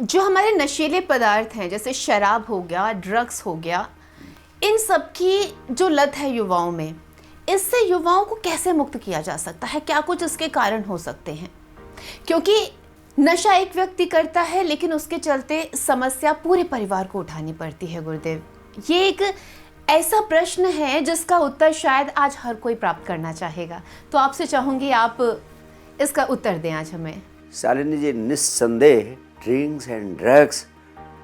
जो हमारे नशीले पदार्थ हैं जैसे शराब हो गया, ड्रग्स हो गया, इन सब की जो लत है युवाओं में, इससे युवाओं को कैसे मुक्त किया जा सकता है? क्या कुछ इसके कारण हो सकते हैं? क्योंकि नशा एक व्यक्ति करता है लेकिन उसके चलते समस्या पूरे परिवार को उठानी पड़ती है गुरुदेव। ये एक ऐसा प्रश्न है जिसका उत्तर शायद आज हर कोई प्राप्त करना चाहेगा, तो आपसे चाहूंगी आप इसका उत्तर दें आज हमें। शालिनी जी, निस्संदेह ड्रिंक्स एंड ड्रग्स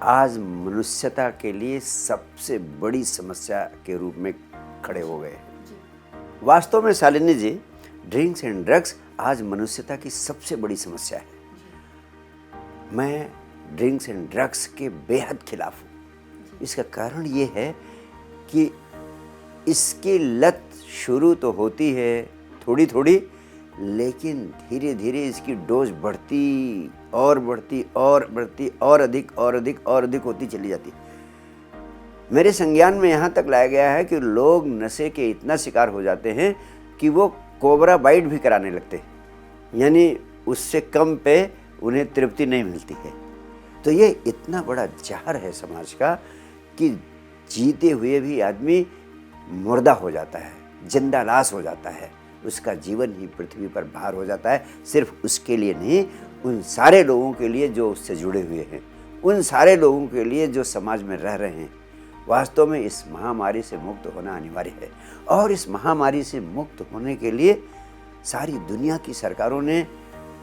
आज मनुष्यता के लिए सबसे बड़ी समस्या के रूप में खड़े हो गए हैं। वास्तव में शालिनी जी, ड्रिंक्स एंड ड्रग्स आज मनुष्यता की सबसे बड़ी समस्या है। मैं ड्रिंक्स एंड ड्रग्स के बेहद खिलाफ हूँ। इसका कारण ये है कि इसकी लत शुरू तो होती है थोड़ी थोड़ी, लेकिन धीरे धीरे इसकी डोज बढ़ती और बढ़ती और बढ़ती और अधिक और अधिक और अधिक होती चली जाती। मेरे संज्ञान में यहाँ तक लाया गया है कि लोग नशे के इतना शिकार हो जाते हैं कि वो कोबरा बाइट भी कराने लगते हैं, यानी उससे कम पे उन्हें तृप्ति नहीं मिलती है। तो ये इतना बड़ा जहर है समाज का कि जीते हुए भी आदमी मुर्दा हो जाता है, जिंदा लाश हो जाता है। उसका जीवन ही पृथ्वी पर भार हो जाता है। सिर्फ उसके लिए नहीं, उन सारे लोगों के लिए जो उससे जुड़े हुए हैं, उन सारे लोगों के लिए जो समाज में रह रहे हैं। वास्तव में इस महामारी से मुक्त होना अनिवार्य है, और इस महामारी से मुक्त होने के लिए सारी दुनिया की सरकारों ने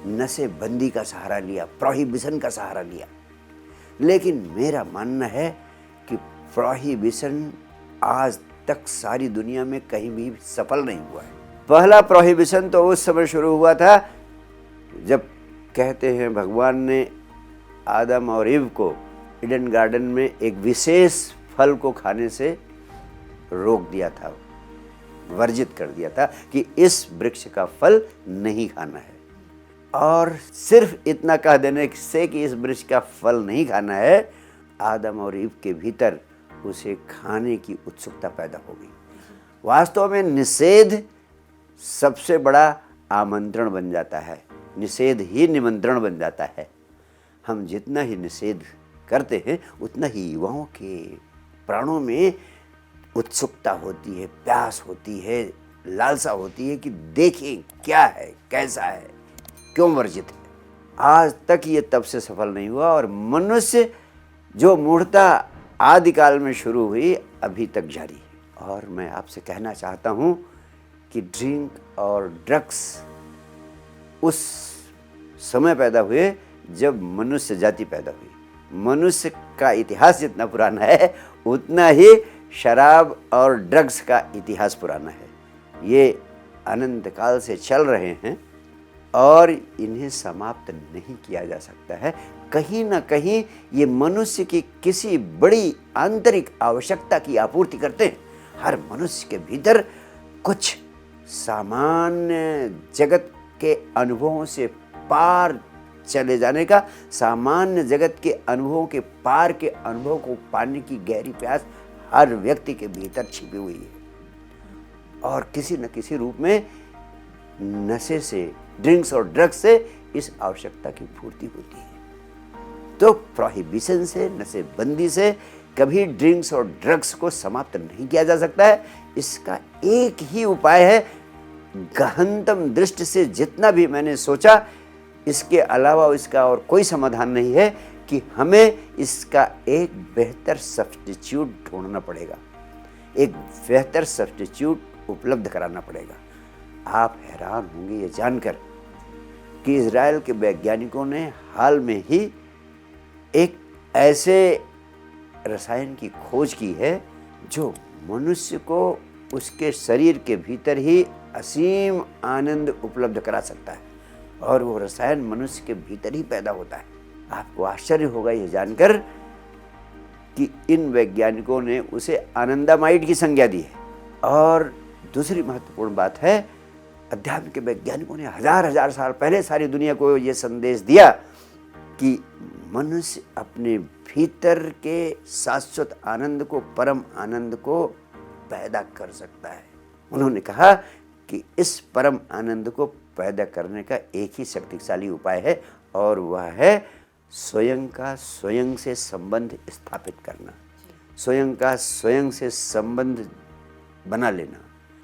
नशेबंदी का सहारा लिया, प्रोहिबिशन का सहारा लिया। लेकिन मेरा मानना है कि प्रोहिबिशन आज तक सारी दुनिया में कहीं भी सफल नहीं हुआ है। पहला प्रोहिबिशन तो उस समय शुरू हुआ था जब कहते हैं भगवान ने आदम और ईव को ईडन गार्डन में एक विशेष फल को खाने से रोक दिया था, वर्जित कर दिया था कि इस वृक्ष का फल नहीं खाना है। और सिर्फ इतना कह देने से कि इस वृक्ष का फल नहीं खाना है, आदम और ईव के भीतर उसे खाने की उत्सुकता पैदा हो गई। वास्तव में निषेध सबसे बड़ा आमंत्रण बन जाता है, निषेध ही निमंत्रण बन जाता है। हम जितना ही निषेध करते हैं उतना ही युवाओं के प्राणों में उत्सुकता होती है, प्यास होती है, लालसा होती है कि देखें क्या है, कैसा है, क्यों वर्जित है। आज तक ये तब से सफल नहीं हुआ, और मनुष्य जो मूढ़ता आदिकाल में शुरू हुई अभी तक जारी है। और मैं आपसे कहना चाहता हूँ कि ड्रिंक और ड्रग्स उस समय पैदा हुए जब मनुष्य जाति पैदा हुई। मनुष्य का इतिहास जितना पुराना है उतना ही शराब और ड्रग्स का इतिहास पुराना है। ये अनंत काल से चल रहे हैं और इन्हें समाप्त नहीं किया जा सकता है। कहीं ना कहीं ये मनुष्य की किसी बड़ी आंतरिक आवश्यकता की आपूर्ति करते हैं। हर मनुष्य के भीतर कुछ सामान्य जगत के अनुभवों से पार चले जाने का, सामान्य जगत के अनुभवों के पार के अनुभव को पाने की गहरी प्यास हर व्यक्ति के भीतर छिपी हुई है, और किसी न किसी रूप में नशे से, ड्रिंक्स और ड्रग्स से इस आवश्यकता की पूर्ति होती है। तो प्रोहिबिशन से, नशेबंदी से कभी ड्रिंक्स और ड्रग्स को समाप्त नहीं किया जा सकता है। इसका एक ही उपाय है, गहनतम दृष्टि से जितना भी मैंने सोचा, इसके अलावा इसका और कोई समाधान नहीं है, कि हमें इसका एक बेहतर सब्स्टिट्यूट ढूंढना पड़ेगा, एक बेहतर सब्स्टिट्यूट उपलब्ध कराना पड़ेगा। आप हैरान होंगे ये जानकर कि इजराइल के वैज्ञानिकों ने हाल में ही एक ऐसे रसायन की खोज की है जो मनुष्य को उसके शरीर के भीतर ही असीम आनंद उपलब्ध करा सकता है, और वो रसायन मनुष्य के भीतर ही पैदा होता है। आपको आश्चर्य होगा ये जानकर कि इन वैज्ञानिकों ने उसे आनंदामाइड की संज्ञा दी है। और दूसरी महत्वपूर्ण बात है, अध्यात्म के वैज्ञानिकों ने हजार हजार साल पहले सारी दुनिया को ये संदेश दिया कि मनुष्य अपने भीतर के शाश्वत आनंद को, परम आनंद को पैदा कर सकता है। उन्होंने कहा कि इस परम आनंद को पैदा करने का एक ही शक्तिशाली उपाय है, और वह है स्वयं का स्वयं से संबंध स्थापित करना, स्वयं का स्वयं से संबंध बना लेना।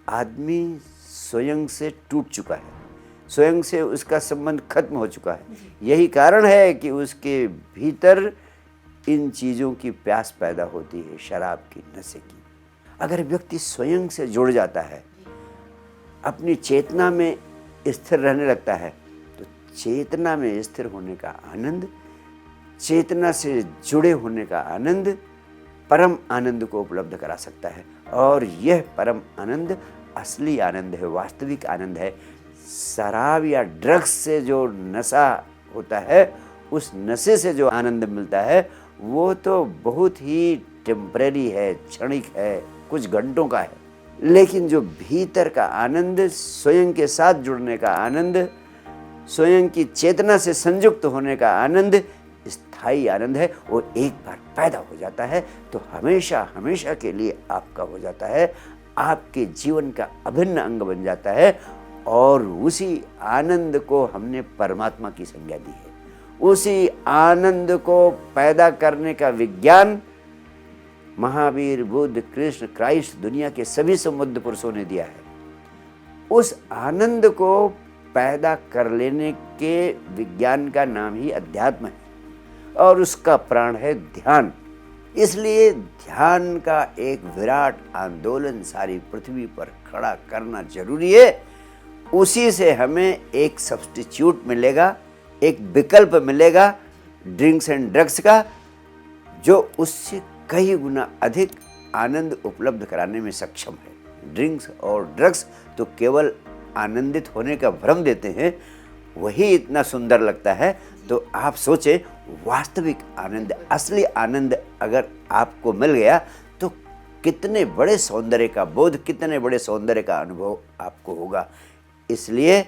आदमी स्वयं से टूट चुका है, स्वयं से उसका संबंध खत्म हो चुका है। यही कारण है कि उसके भीतर इन चीज़ों की प्यास पैदा होती है, शराब की, नशे की। अगर व्यक्ति स्वयं से जुड़ जाता है, अपनी चेतना में स्थिर रहने लगता है, तो चेतना में स्थिर होने का आनंद, चेतना से जुड़े होने का आनंद परम आनंद को उपलब्ध करा सकता है। और यह परम आनंद असली आनंद है, वास्तविक आनंद है। शराब या ड्रग्स से जो नशा होता है, उस नशे से जो आनंद मिलता है, वो तो बहुत ही टेम्परेरी है, क्षणिक है, कुछ घंटों का है। लेकिन जो भीतर का आनंद, स्वयं के साथ जुड़ने का आनंद, स्वयं की चेतना से संयुक्त होने का आनंद, स्थायी आनंद है। वो एक बार पैदा हो जाता है तो हमेशा हमेशा के लिए आपका हो जाता है, आपके जीवन का अभिन्न अंग बन जाता है। और उसी आनंद को हमने परमात्मा की संज्ञा दी है। उसी आनंद को पैदा करने का विज्ञान महावीर, बुद्ध, कृष्ण, क्राइस्ट, दुनिया के सभी समुद्ध पुरुषों ने दिया है। उस आनंद को पैदा कर लेने के विज्ञान का नाम ही अध्यात्म है और उसका प्राण है ध्यान। इसलिए ध्यान का एक विराट आंदोलन सारी पृथ्वी पर खड़ा करना जरूरी है। उसी से हमें एक सब्स्टिट्यूट मिलेगा, एक विकल्प मिलेगा ड्रिंक्स एंड ड्रग्स का, जो उससे कई गुना अधिक आनंद उपलब्ध कराने में सक्षम है। ड्रिंक्स और ड्रग्स तो केवल आनंदित होने का भ्रम देते हैं, वही इतना सुंदर लगता है। तो आप सोचें, वास्तविक आनंद, असली आनंद अगर आपको मिल गया तो कितने बड़े सौंदर्य का बोध, कितने बड़े सौंदर्य का अनुभव आपको होगा। इसलिए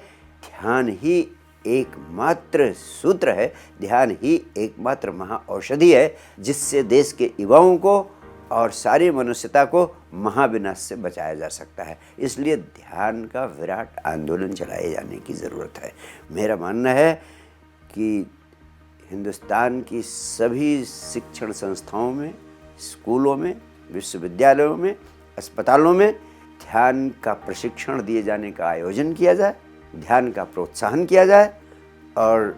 ध्यान ही एकमात्र सूत्र है, ध्यान ही एकमात्र महाऔषधि है, जिससे देश के युवाओं को और सारी मनुष्यता को महाविनाश से बचाया जा सकता है। इसलिए ध्यान का विराट आंदोलन चलाए जाने की ज़रूरत है। मेरा मानना है कि हिंदुस्तान की सभी शिक्षण संस्थाओं में, स्कूलों में, विश्वविद्यालयों में, अस्पतालों में ध्यान का प्रशिक्षण दिए जाने का आयोजन किया जाए, ध्यान का प्रोत्साहन किया जाए और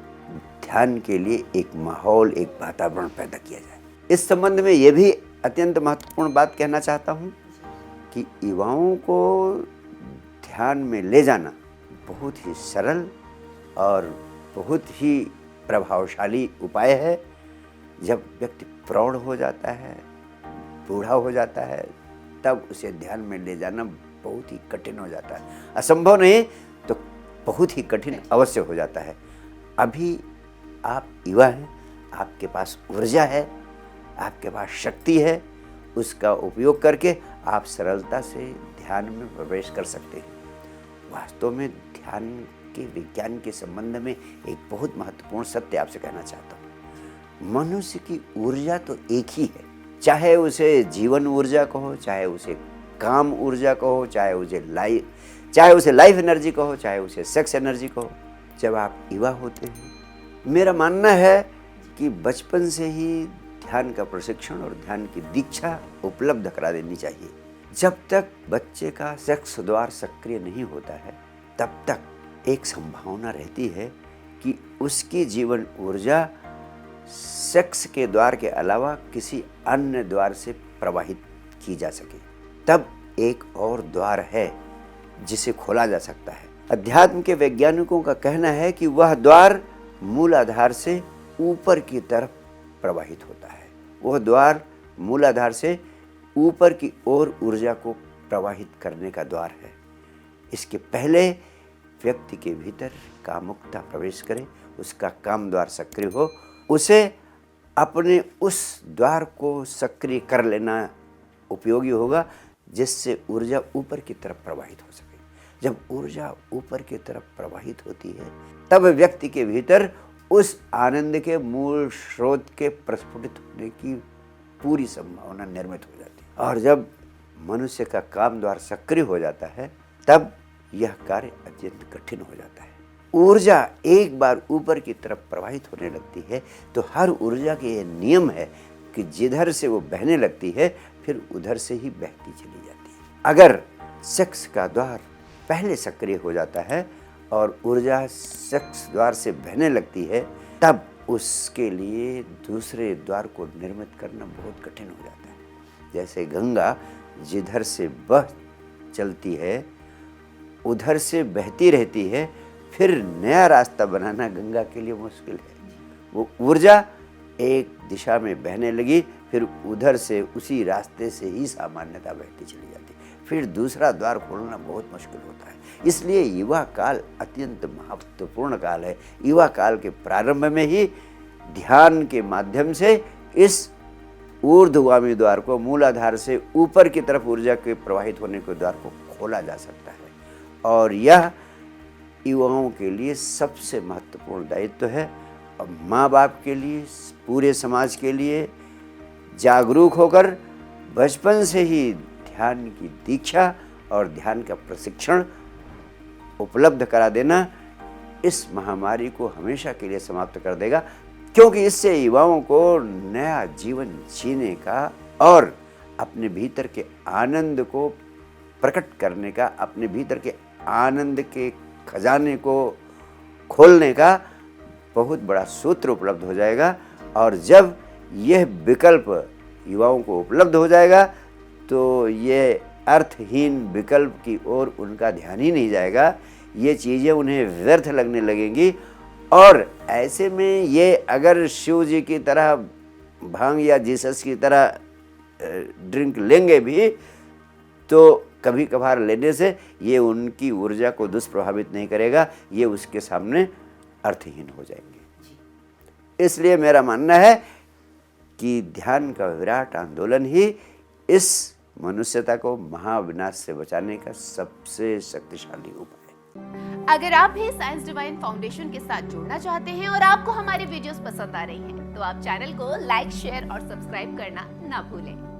ध्यान के लिए एक माहौल, एक वातावरण पैदा किया जाए। इस संबंध में ये भी अत्यंत महत्वपूर्ण बात कहना चाहता हूँ कि युवाओं को ध्यान में ले जाना बहुत ही सरल और बहुत ही प्रभावशाली उपाय है। जब व्यक्ति प्रौढ़ हो जाता है, बूढ़ा हो जाता है, तब उसे ध्यान में ले जाना बहुत ही कठिन हो जाता है। असंभव नहीं तो बहुत ही कठिन अवश्य हो जाता है। अभी आप युवा हैं, आपके पास ऊर्जा है, आपके पास शक्ति है, उसका उपयोग करके आप सरलता से ध्यान में प्रवेश कर सकते हैं। वास्तव में ध्यान के विज्ञान के संबंध में एक बहुत महत्वपूर्ण सत्य आपसे कहना चाहता हूँ। मनुष्य की ऊर्जा तो एक ही है, चाहे उसे जीवन ऊर्जा कहो, चाहे उसे काम ऊर्जा कहो, चाहे उसे लाइफ एनर्जी कहो, चाहे उसे सेक्स एनर्जी कहो। जब आप युवा होते हैं, मेरा मानना है कि बचपन से ही ध्यान का प्रशिक्षण और ध्यान की दीक्षा उपलब्ध करा देनी चाहिए। जब तक बच्चे का सेक्स द्वार सक्रिय नहीं होता है, तब तक एक संभावना रहती है कि उसकी जीवन ऊर्जा सेक्स के द्वार के अलावा किसी अन्य द्वार से प्रवाहित की जा सके। तब एक और द्वार है जिसे खोला जा सकता है। अध्यात्म के वैज्ञानिकों का कहना है कि वह द्वार मूलाधार से ऊपर की तरफ प्रवाहित होता है। वह द्वार मूलाधार से ऊपर की ओर ऊर्जा को प्रवाहित करने का द्वार है। इसके पहले व्यक्ति के भीतर कामुकता प्रवेश करे, उसका काम द्वार सक्रिय हो, उसे अपने उस द्वार को सक्रिय कर लेना उपयोगी होगा, जिससे ऊर्जा ऊपर की तरफ प्रवाहित हो सके। जब ऊर्जा ऊपर की तरफ प्रवाहित होती है, तब व्यक्ति के भीतर उस आनंद के मूल स्रोत के प्रस्फुटित होने की पूरी संभावना निर्मित हो जाती है। और जब मनुष्य का काम द्वार सक्रिय हो जाता है, तब यह कार्य अत्यंत कठिन हो जाता है। ऊर्जा एक बार ऊपर की तरफ प्रवाहित होने लगती है तो हर ऊर्जा के ये नियम है कि जिधर से वो बहने लगती है फिर उधर से ही बहती चली जाती है। अगर सेक्स का द्वार पहले सक्रिय हो जाता है और ऊर्जा सेक्स द्वार से बहने लगती है तब उसके लिए दूसरे द्वार को निर्मित करना बहुत कठिन हो जाता है। जैसे गंगा जिधर से बह चलती है उधर से बहती रहती है, फिर नया रास्ता बनाना गंगा के लिए मुश्किल है। वो ऊर्जा एक दिशा में बहने लगी, फिर उधर से उसी रास्ते से ही सामान्यता बहती चली जाती है, फिर दूसरा द्वार खोलना बहुत मुश्किल होता है। इसलिए युवा काल अत्यंत महत्वपूर्ण काल है। युवा काल के प्रारंभ में ही ध्यान के माध्यम से इस ऊर्ध्वगामी द्वार को, मूलाधार से ऊपर की तरफ ऊर्जा के प्रवाहित होने के द्वार को खोला जा सकता है। और यह युवाओं के लिए सबसे महत्वपूर्ण दायित्व है। और माँ बाप के लिए, पूरे समाज के लिए जागरूक होकर बचपन से ही ध्यान की दीक्षा और ध्यान का प्रशिक्षण उपलब्ध करा देना इस महामारी को हमेशा के लिए समाप्त कर देगा, क्योंकि इससे युवाओं को नया जीवन जीने का और अपने भीतर के आनंद को प्रकट करने का, अपने भीतर के आनंद के खजाने को खोलने का बहुत बड़ा सूत्र उपलब्ध हो जाएगा। और जब यह विकल्प युवाओं को उपलब्ध हो जाएगा तो ये अर्थहीन विकल्प की ओर उनका ध्यान ही नहीं जाएगा, ये चीज़ें उन्हें व्यर्थ लगने लगेंगी। और ऐसे में ये अगर शिव जी की तरह भांग या जीसस की तरह ड्रिंक लेंगे भी तो कभी कभार लेने से ये उनकी ऊर्जा को दुष्प्रभावित नहीं करेगा, ये उसके सामने अर्थहीन हो जाएंगे। इसलिए मेरा मानना है कि ध्यान का विराट आंदोलन ही इस मनुष्यता को महाविनाश से बचाने का सबसे शक्तिशाली उपाय है। अगर आप भी साइंस डिवाइन फाउंडेशन के साथ जुड़ना चाहते हैं और आपको हमारे वीडियोस पसंद आ रही हैं, तो आप चैनल को लाइक, शेयर और सब्सक्राइब करना ना भूलें।